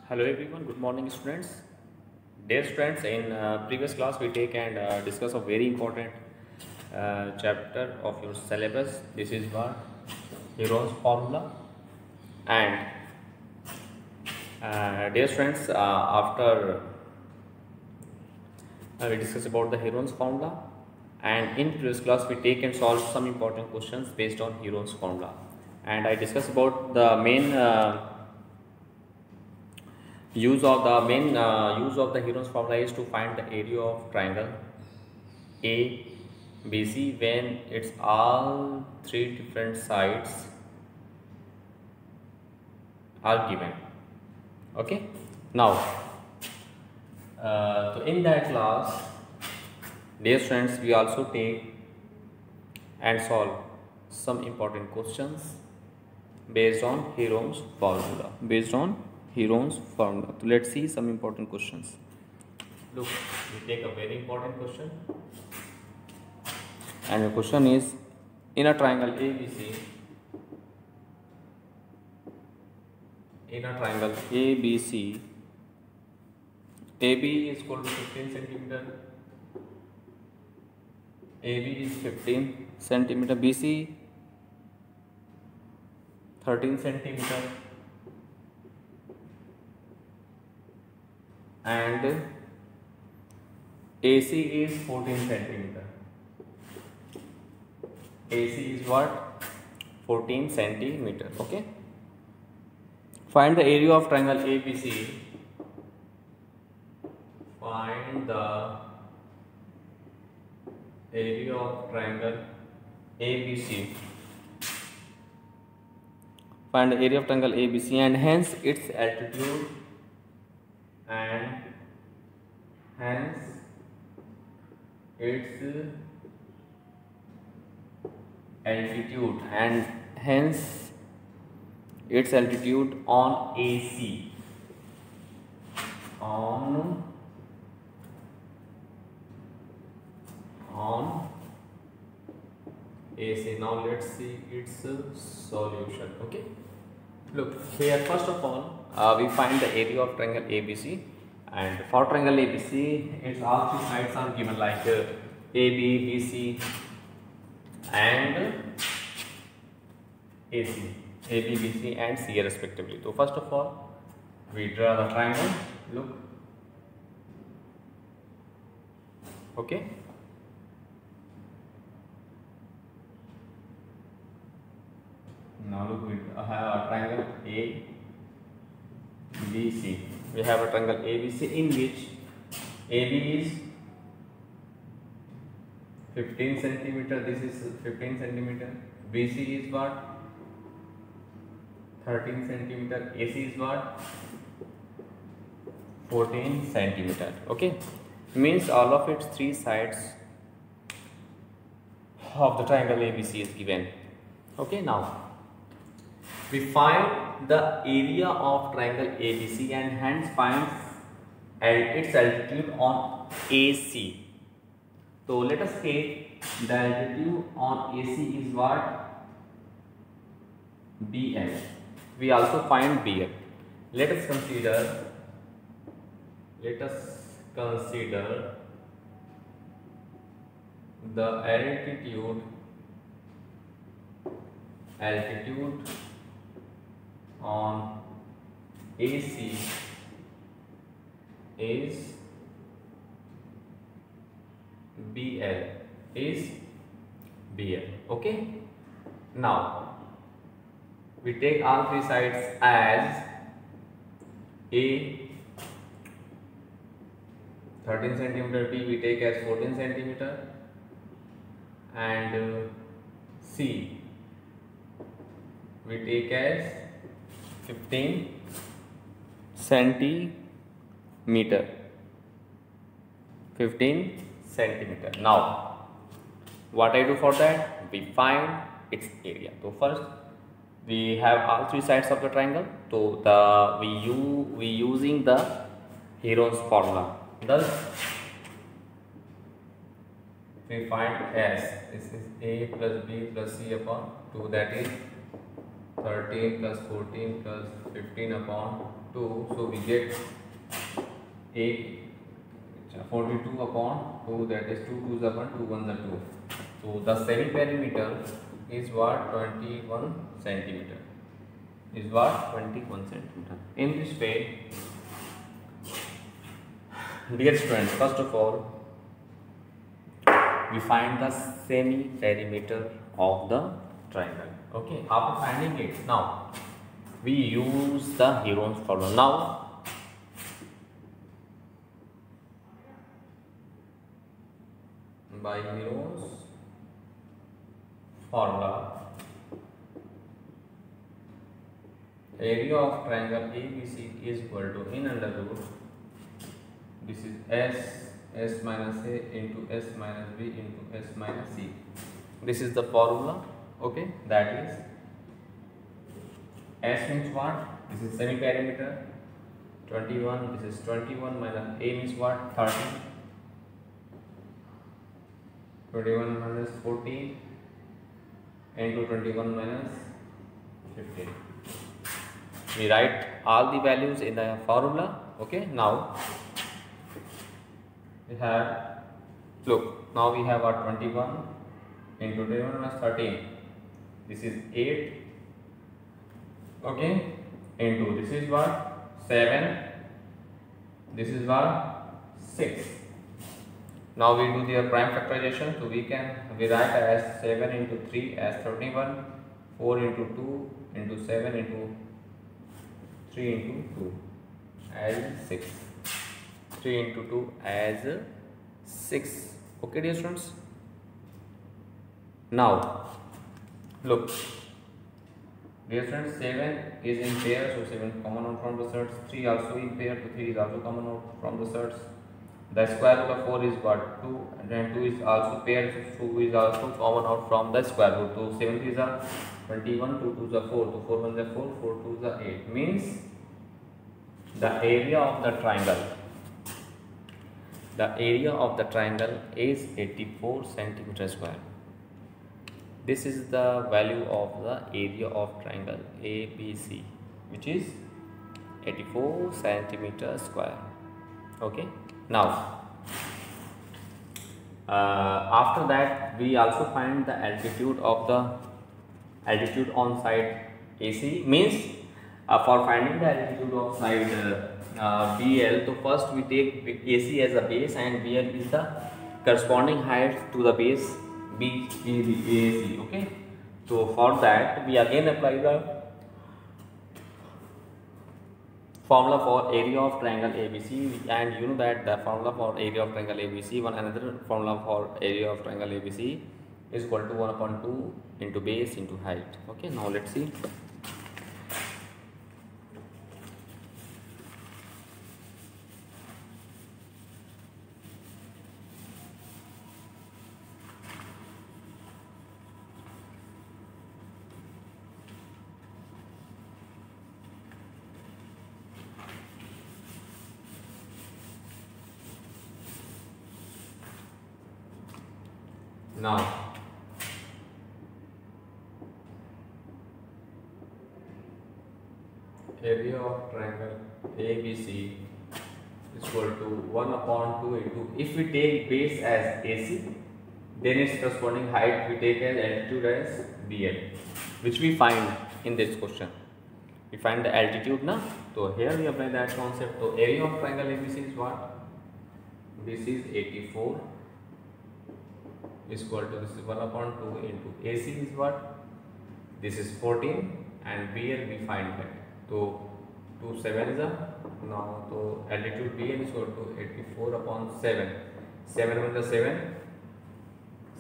Hello everyone, good morning students. Dear students, in previous class we take and discuss a very important chapter of your syllabus. This is what Heron's formula. And dear students, after we discuss about the Heron's formula, and in previous class we take and solve some important questions based on Heron's formula. And I discuss about the main use of the Heron's formula is to find the area of triangle ABC when its all three different sides are given. Okay, now so in that class, dear friends, we also take and solve some important questions based on Heron's formula. So let's see some important questions. Look, we take a very important question, and the question is: in a triangle ABC, AB is equal to 15 centimeter. AB is 15 centimeter. BC 13 centimeter. And AC is 14 centimeter. AC is what? 14 centimeter. Okay. Find the area of triangle ABC. Find the area of triangle ABC. Find the area of triangle ABC and hence its altitude and hence its altitude on AC. On AC. Now let's see its solution. Okay, look here. First of all, we find the area of triangle ABC, and for triangle ABC, its all three sides are given like AB, BC, and AC. AB, BC, and C respectively. So first of all, we draw the triangle. Look. Okay. Now look, we have a triangle ABC. We have a triangle ABC in which AB is 15 centimeter. This is 15 centimeter. BC is what? 13 centimeter. AC is what? 14 centimeter. Okay, means all of its three sides of the triangle ABC is given. Okay, now we find the area of triangle ABC and hence finds its altitude on AC. So let us take the altitude on AC is what? BL. We also find BL. Let us consider the altitude on AC is BL. Okay, now we take all three sides as A 13 centimeter, B we take as 14 centimeter, and C we take as 15 centimeter. Now what I do for that? We find its area. So first we have all three sides of the triangle. So we using the Heron's formula. Thus we find S. This is A plus B plus C upon 2, that is 13 plus 14 plus 15 upon 2, so we get 8, 42 upon 2, that is 2 2s are 1, 2 1s are 2. So the semi perimeter is what? 21 centimeter. Is what? 21 centimeter. In this way, dear students, first of all, we find the semi perimeter of the triangle. Okay, after finding it, now we use the Heron's formula. Now by Heron's formula, area of triangle ABC is equal to, in under root, this is S minus A into S minus B into S minus C. This is the formula. Okay, that is S means what? This is semi perimeter 21. This is 21 minus A means what? 30. 21 minus 14 into 21 minus 15. We write all the values in the formula. Okay, now we have, look, now we have our 21 into 21 minus 13. This is 8. Okay, into this is what? 7. This is what? 6. Now we do their prime factorization, so we write as 7 into 3 as 31, 4 into 2 into 7 into 3 into 2 as 6, 3 into 2 as 6. Okay, dear students. Now look, dear students, 7 is in pair, so 7 common out from the sets. 3 also in pair, so 3 is also common out from the sets. The square root of 4 is what? 2, and then 2 is also paired, so 2 is also common out from the square root. So 7 3s are 21, 2 2s are 4, so 4 1s are 4, 4 2s are 8. Means the area of the triangle is 84 centimeter square. This is the value of the area of triangle ABC, which is 84 centimeter square. Okay. Now, after that, we also find the altitude on side AC. Means for finding the altitude of side BL, so first we take AC as a base and BL is the corresponding height to the base BAC. Okay. So for that, we again apply the formula for area of triangle ABC, and you know that the formula for area of triangle ABC, one another formula for area of triangle ABC is equal to 1 upon 2 into base into height. Okay, now let's see. Now area of triangle ABC is equal to 1 upon 2 into, if we take base as AC, then its corresponding height we take as altitude as BL, which we find in this question. We find the altitude now, so here we apply that concept. So area of triangle ABC is what? This is 84 is equal to, this is 1 upon 2 into AC is what? This is 14, and BL we find that. So 2 7s are now, so altitude BL is equal to 84 upon 7. 7 1s are 7,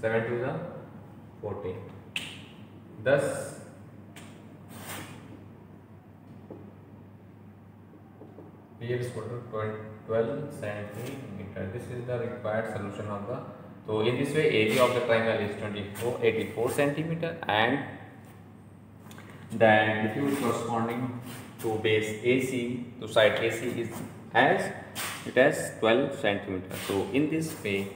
7 2s are 14. Thus BL is equal to 12 centimeter. This is the required solution of the. So in this way, area of the triangle is 84 centimeter, and the altitude corresponding to base AC, to side AC is as 12 centimeter. So in this way,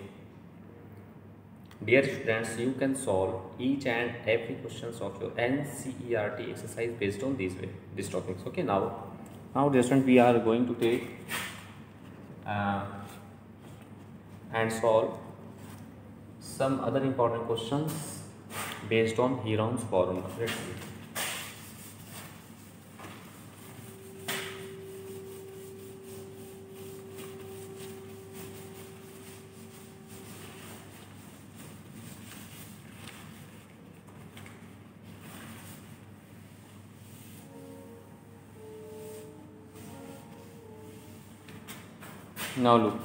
dear students, you can solve each and every questions of your NCERT exercise based on these topics. Okay, now Now dear student, we are going to take uh, and solve some other important questions based on Heron's formula. Let's see. Now look.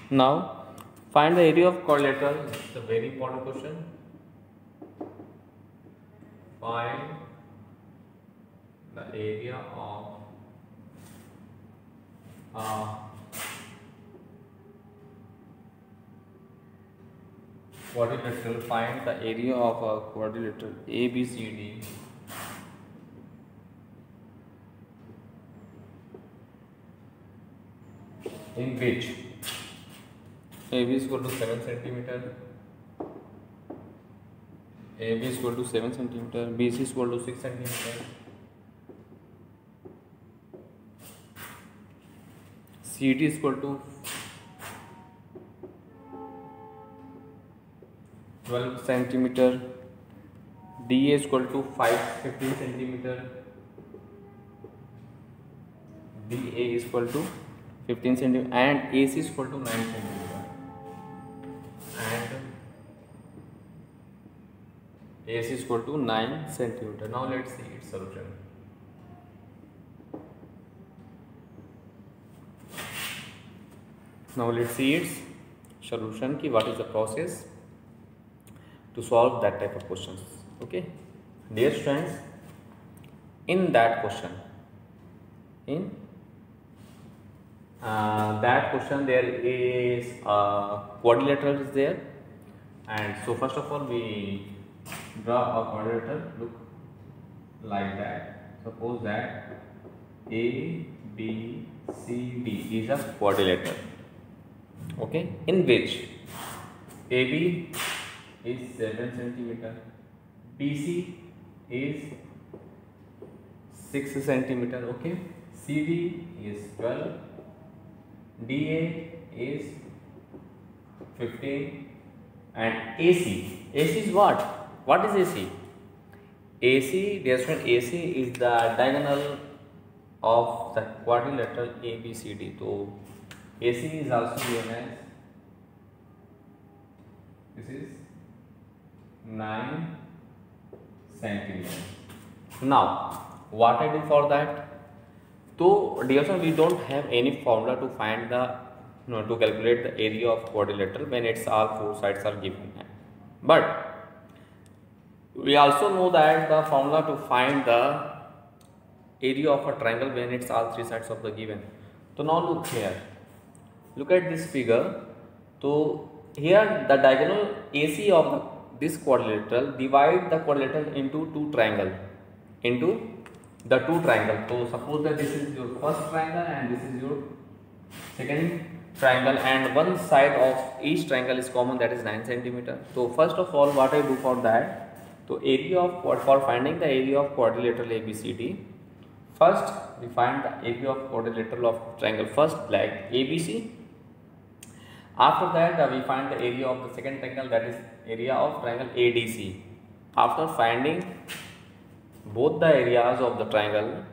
Now find the area of quadrilateral. It's a very important question. Find the area of quadrilateral. Find the area of a quadrilateral ABCD in which AB is equal to 7 centimeter, AB is equal to 7 centimeter, BC is equal to 6 centimeter, CD is equal to 12 centimeter, DA is equal to 15 centimeter, DA is equal to 15 centimeter, and AC is equal to 9 centimeter, and AC is equal to 9 centimeter. Now let's see its solution. Now let's see its solution. What is the process to solve that type of questions? Okay, dear students, in that question, there is a quadrilateral is there, and so first of all we draw a quadrilateral. Look like that. Suppose that A, B, C, D is a quadrilateral. Okay, in which AB is 7 centimeter, BC is 6 centimeter. Okay, CD is 12, DA is 15, and AC is what? What is AC? AC, dear student, AC is the diagonal of the quadrilateral ABCD. So AC is also given as, this is 9 centimeters. Now what I do for that? So dear student, we don't have any formula to find the to calculate the area of quadrilateral when it's all four sides are given, but we also know that the formula to find the area of a triangle when it's all three sides of the given. So now look here, look at this figure. So here the diagonal AC of this quadrilateral divide the quadrilateral into two triangle, So suppose that this is your first triangle and this is your second triangle, and one side of each triangle is common, that is 9 centimeter. So first of all, what I do for that? So for finding the area of quadrilateral ABCD, first we find the area of quadrilateral of triangle first like ABC. After that we find the area of the second triangle, that is area of triangle ADC. After finding both the areas of the triangle,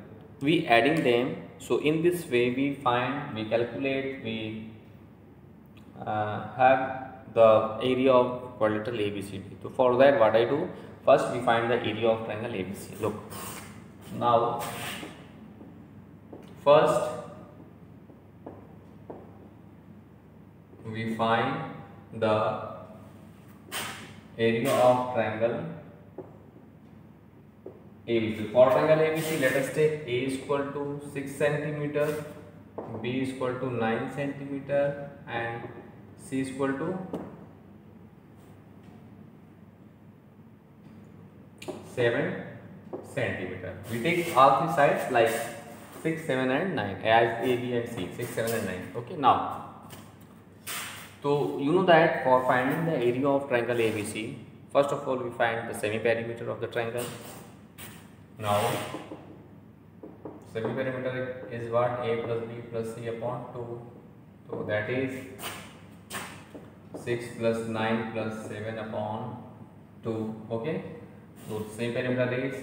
we adding them. So in this way we calculate, we have the area of quadrilateral ABCD. So for that what I do? First we find the area of triangle ABC. Look, now first we find the area of triangle ABC. For triangle ABC, let us take A is equal to 6 centimeter, B is equal to 9 centimeter, and C is equal to 7 centimeter. We take all three sides like 6, 7 and 9 as A, B and C. 6, 7 and 9. Okay, now. So you know that for finding the area of triangle ABC, first of all we find the semi-perimeter of the triangle. Now semi-perimeter is what? A plus B plus C upon 2. So that is 6 plus 9 plus 7 upon 2. Okay. So semi-perimeter is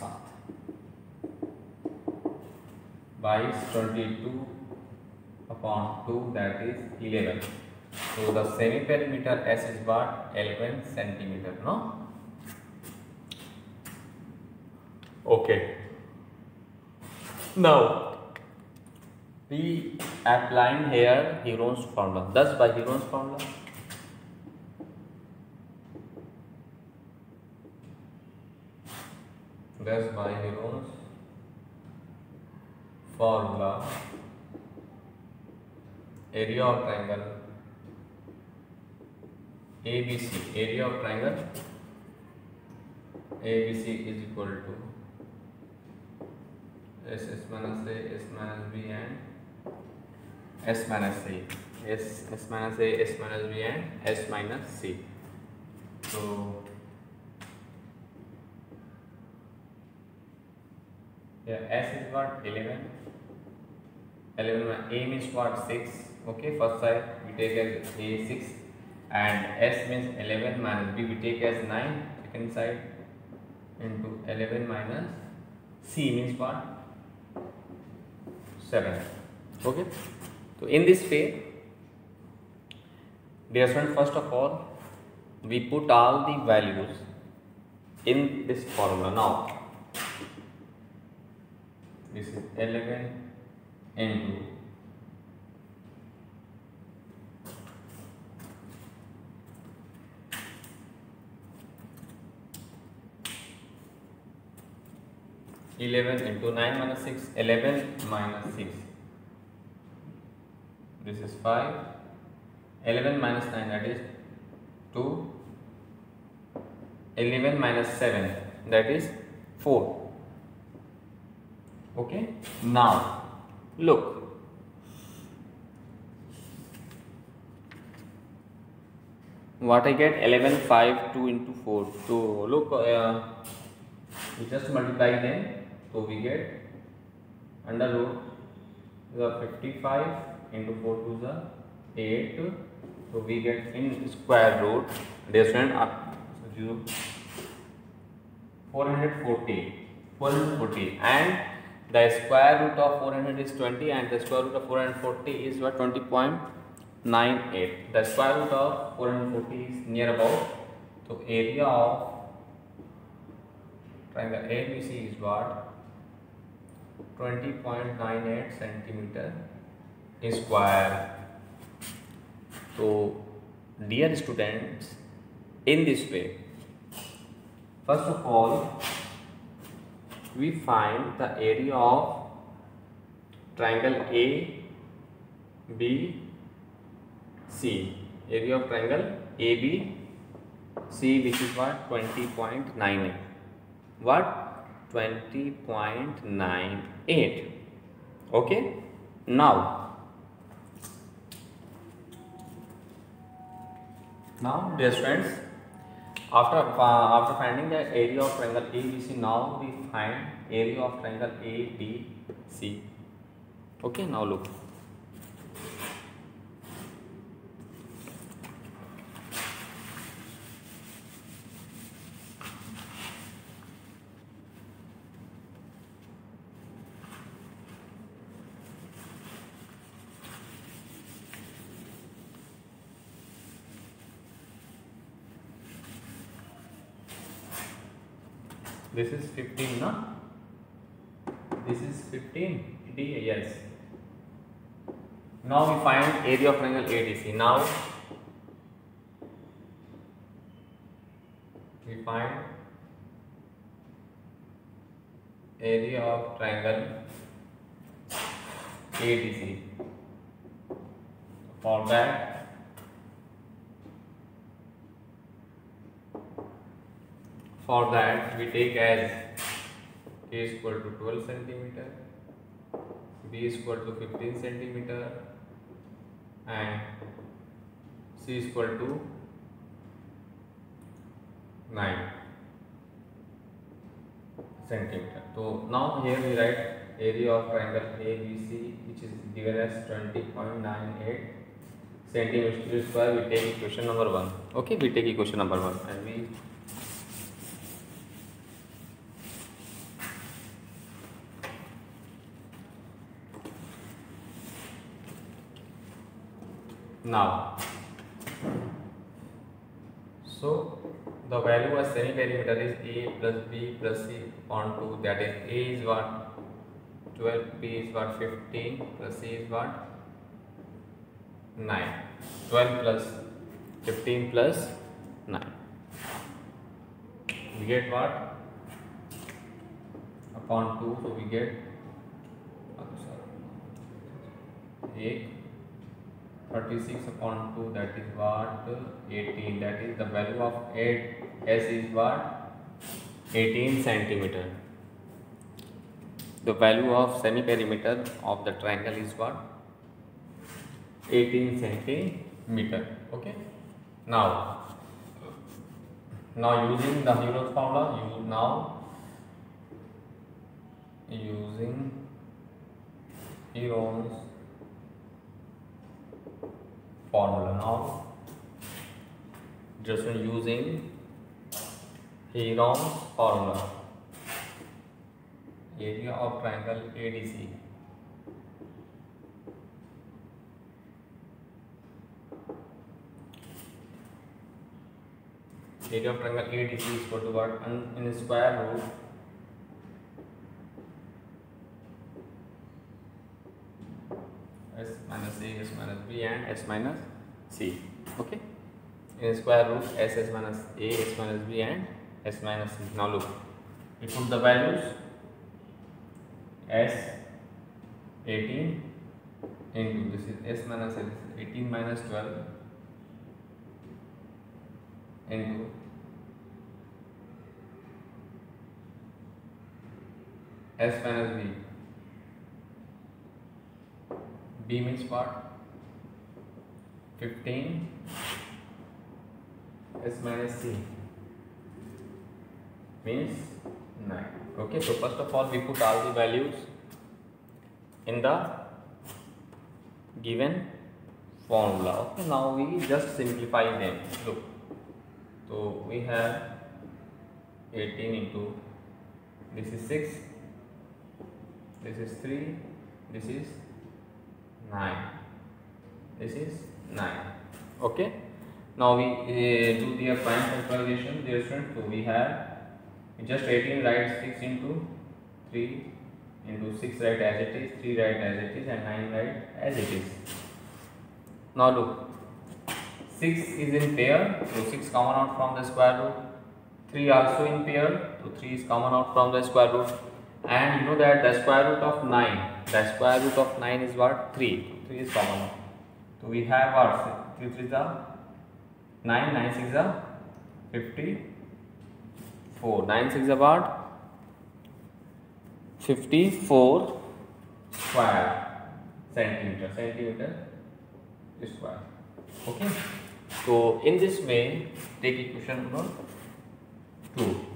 7 by 22 upon 2, that is 11. So the semi-perimeter S is what? 11 centimeter. No? Okay. Now we applying here Heron's formula. Thus by Heron's formula, area of triangle ABC, area of triangle ABC is equal to S minus A, S minus B and S minus C. S minus A, S minus B and S minus C. So yeah, S is what? 11. 11 A means what? 6. Okay, first side we take as A 6 and S means 11 minus B we take as 9, second side, into 11 minus C means what? 7. Okay, so in this way, dear friend, first of all we put all the values in this formula. Now this is 11 into 11 into 9 minus 6, 11 minus 6. This is 5. 11 minus 9, that is 2. 11 minus 7, that is 4. Okay. Now look. What I get? 11, 5, 2 into 4. So look, we just multiply them. So we get under root the 55 into 4 to the 8. So we get in square root, dear friend, 440, and the square root of 400 is 20 and the square root of 440 is what? 20.98. The square root of 440 is near about. So area of triangle ABC is what? 20.98 centimeter square. So dear students, in this way, first of all we find the area of triangle ABC, area of triangle ABC, which is what? 20.98. What? 20.98. Okay. Now dear friends, after finding the area of triangle ABC, now we find area of triangle ABC. Okay, now look. This is 15, no? This is 15 D, yes. Now we find area of triangle ADC. Now we find area of triangle ADC. For that For that we take as A is equal to 12 centimeter, B is equal to 15 centimeter, and C is equal to 9 centimeter. So now here we write area of triangle ABC, which is given as 20.98 centimeter square. We take equation number 1. Okay, we take equation number 1 and we now, so the value of semi perimeter is A plus B plus C upon 2, that is A is what 12, B is what 15 plus C is what 9. 12 plus 15 plus 9, we get what upon 2, so we get 8 36 upon 2, that is what 18, that is the value of 8 S is what 18 centimeter. The value of semi perimeter of the triangle is what 18 centimeter. Okay, now using the Heron's formula, using Heron's formula, now just using Heron's formula, area of triangle ADC, area of triangle ADC is equal to what, in square root S minus A, S minus B and S minus C. Okay, in square root S minus A, S minus B and S minus C. Now look, we put the values S 18 into this is S minus A, 18 minus 12 into S minus B. B means what? 15 S minus C means 9. Okay, so first of all we put all the values in the given formula. Okay, now we just simplify them. Look, so we have 18 into, this is 6, this is 3, this is 9, this is 9. Okay, now we do the prime factorization, dear students. So we have just 18 write 6 into 3 into 6 write as it is, 3 write as it is, and 9 write as it is. Now look, 6 is in pair, so 6 common out from the square root, 3 also in pair, so 3 is common out from the square root, and you know that the square root of 9, the square root of 9 is what? 3. 3 is common out. So we have what? 3 3 is 9, 9 6 is 54. 9 6 is about 54 square centimeter square. Okay, so in this way take equation number 2.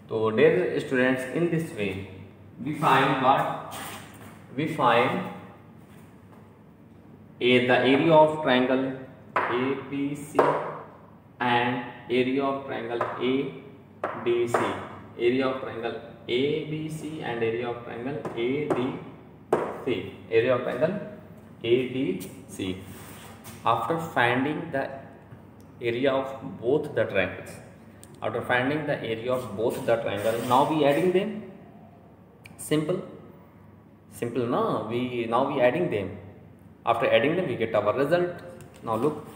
So dear students, in this way we find what? We find the area of triangle ABC and area of triangle ADC, area of triangle ABC and area of triangle ADC, area of triangle ADC. After finding the area of both the triangles, now we adding them. Simple no, now we adding them. After adding them we get our result. Now look,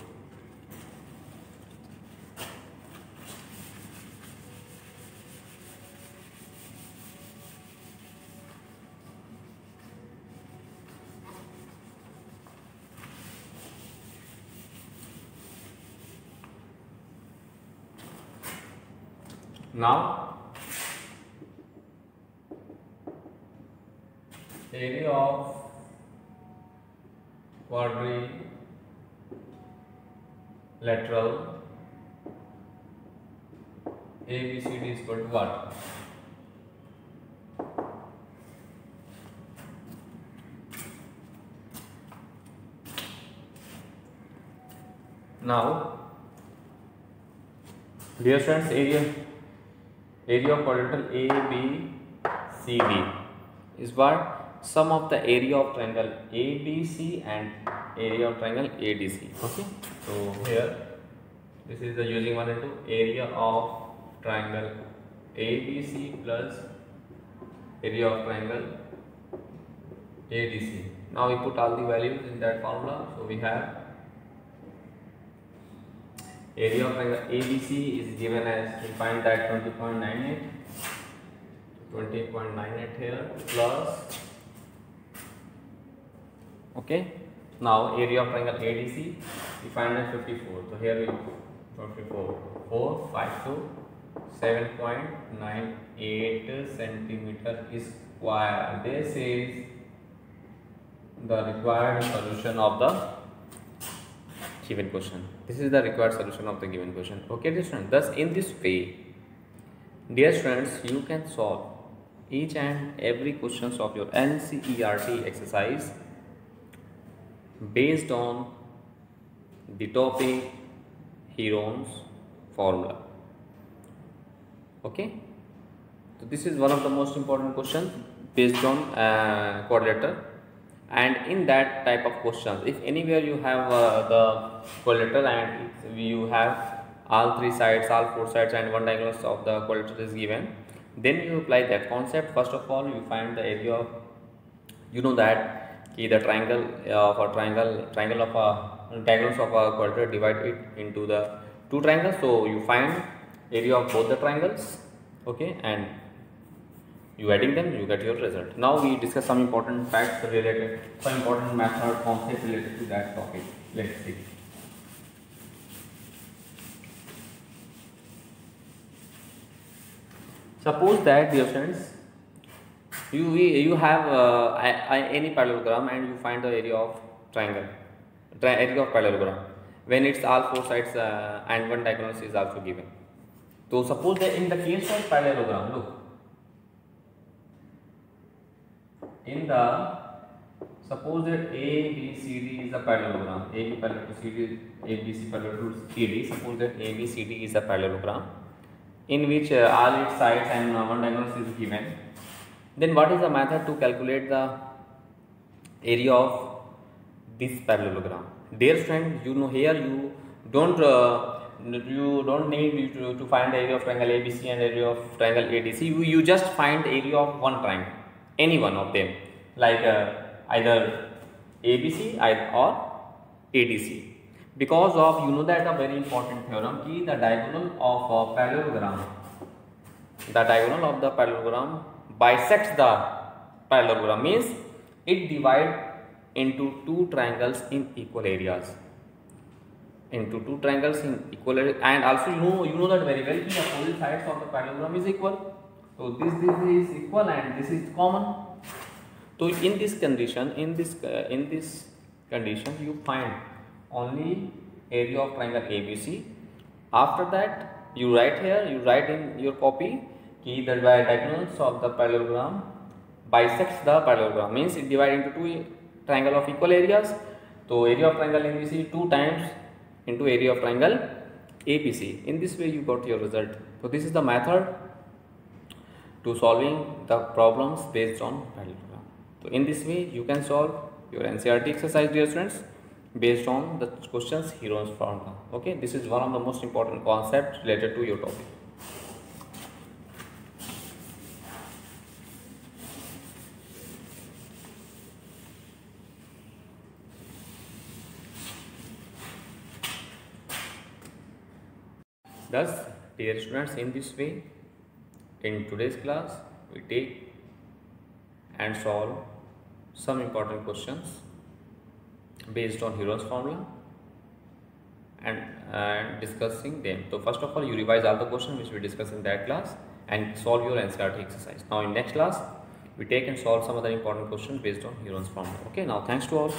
Now area of quadrilateral ABCD is equal to what? Now, dear friends, area of quadrilateral ABCD is what? Sum of the area of triangle ABC and area of triangle ADC. Okay, so here this is the using 1 and 2 area of triangle ABC plus area of triangle ADC. Now we put all the values in that formula. So we have area of triangle ABC is given as, we find that 20.98 here plus, okay. Now area of triangle ADC we find as 54. So here we 54 452 7.98 centimeter square. This is the required solution of the given question. This is the required solution of the given question. Okay, dear students. Thus, in this way, dear students, you can solve each and every questions of your NCERT exercise based on the topic Heron's formula. Okay, so this is one of the most important questions based on quadrilateral. And in that type of questions, if anywhere you have the quadrilateral and you have all 3 sides, all 4 sides and 1 diagonal of the quadrilateral is given, then you apply that concept. First of all, you find the area of, you know that the triangle of a triangle of a diagonals of a quadrilateral divide it into the 2 triangles. So you find area of both the triangles, okay, and you adding them, you get your result. Now we discuss some important facts related, some important method concept related to that topic. Let's see. Suppose that, dear friends, you have any parallelogram and you find the area of triangle, area of parallelogram when it's all 4 sides and 1 diagonal is also given. So suppose that in the case of parallelogram, look. Suppose that ABCD is a parallelogram, AB parallel to CD, ABC parallel to CD. Suppose that ABCD is a parallelogram in which all its sides and 1 diagonal is given. Then what is the method to calculate the area of this parallelogram? Dear friend, you know here you don't need to find the area of triangle ABC and area of triangle ADC. You just find area of one triangle, any one of them, like either ABC or ADC. Because of, you know that a very important theorem, ki the diagonal of a parallelogram bisects the parallelogram, means it divides into 2 triangles in equal areas. And also you know that very well, the opposite sides of the parallelogram is equal. So this is equal and this is common. So in this condition, you find only area of triangle ABC. After that, you write in your copy कि the diagonals of the parallelogram bisects the parallelogram, means it divides into 2 triangle of equal areas. So area of triangle ABC 2 times into area of triangle ABC. In this way you got your result. So this is the method to solving the problems based on parallelogram. So in this way you can solve your NCERT exercise, dear students, based on the questions Heron's formula. Okay, this is one of the most important concepts related to your topic. Thus, dear students, in this way, in today's class, we take and solve some important questions based on Heron's formula, and discussing them. So first of all, you revise all the questions which we discussed in that class and solve your NCERT exercise. Now in next class, we take and solve some other important questions based on Heron's formula. Okay, now thanks to all.